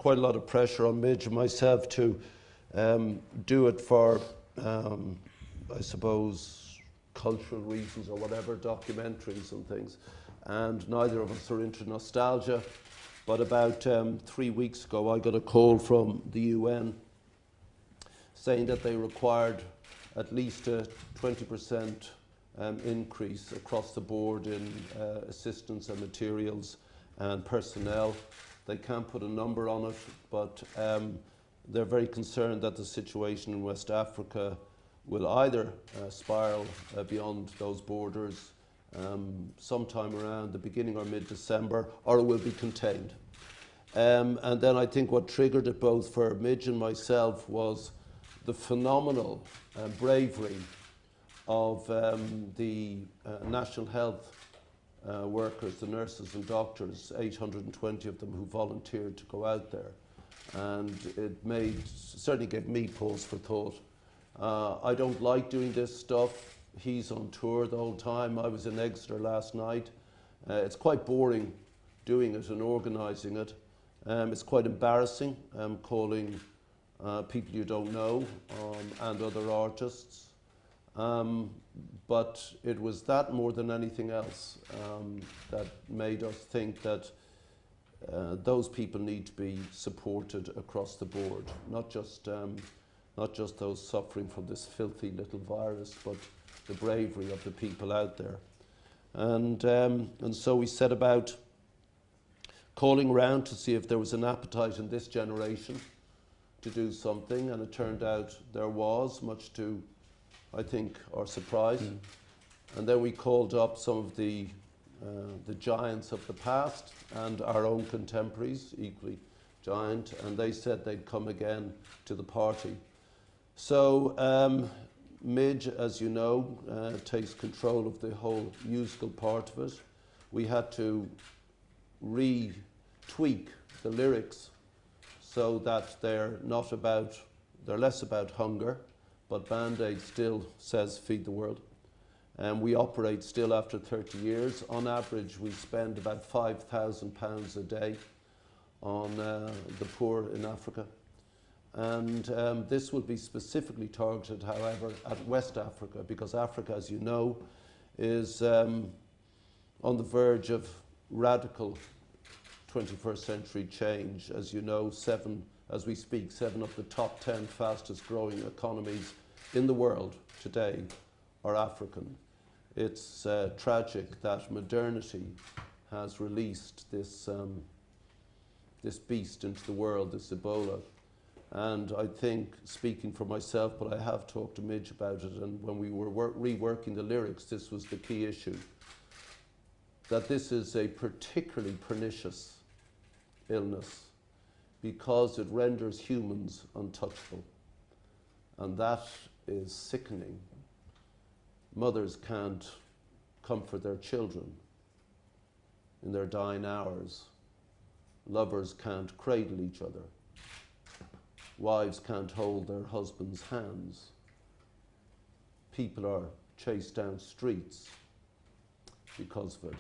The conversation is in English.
quite a lot of pressure on Midge and myself to do it for, I suppose, cultural reasons or whatever, documentaries and things. And neither of us are into nostalgia. But about 3 weeks ago, I got a call from the UN saying that they required at least a 20% increase across the board in assistance and materials and personnel. They can't put a number on it, but they're very concerned that the situation in West Africa will either spiral beyond those borders sometime around the beginning or mid-December, or it will be contained. And then I think what triggered it both for Midge and myself was the phenomenal bravery of the National Health workers, the nurses and doctors, 820 of them who volunteered to go out there. And it certainly gave me pause for thought. I don't like doing this stuff. He's on tour the whole time. I was in Exeter last night. It's quite boring doing it and organising it. It's quite embarrassing calling people you don't know and other artists. But it was that more than anything else that made us think that those people need to be supported across the board, not just those suffering from this filthy little virus, but the bravery of the people out there. And so we set about calling around to see if there was an appetite in this generation to do something, and it turned out there was, much to, I think, our surprise. And then we called up some of the giants of the past and our own contemporaries, equally giant, and they said they'd come again to the party. So Midge, as you know, takes control of the whole musical part of it. We had to retweak the lyrics so that they're less about hunger, but Band-Aid still says feed the world. And we operate still after 30 years. On average, we spend about £5,000 a day on the poor in Africa. And this will be specifically targeted, however, at West Africa, because Africa, as you know, is on the verge of radical 21st century change. As you know, as we speak, 7 of the top 10 fastest growing economies in the world today are African. It's tragic that modernity has released this beast into the world, this Ebola. And I think, speaking for myself, but I have talked to Midge about it, and when we were reworking the lyrics, this was the key issue, that this is a particularly pernicious illness because it renders humans untouchable. And that is sickening. Mothers can't comfort their children in their dying hours. Lovers can't cradle each other. Wives can't hold their husbands' hands. People are chased down streets because of it.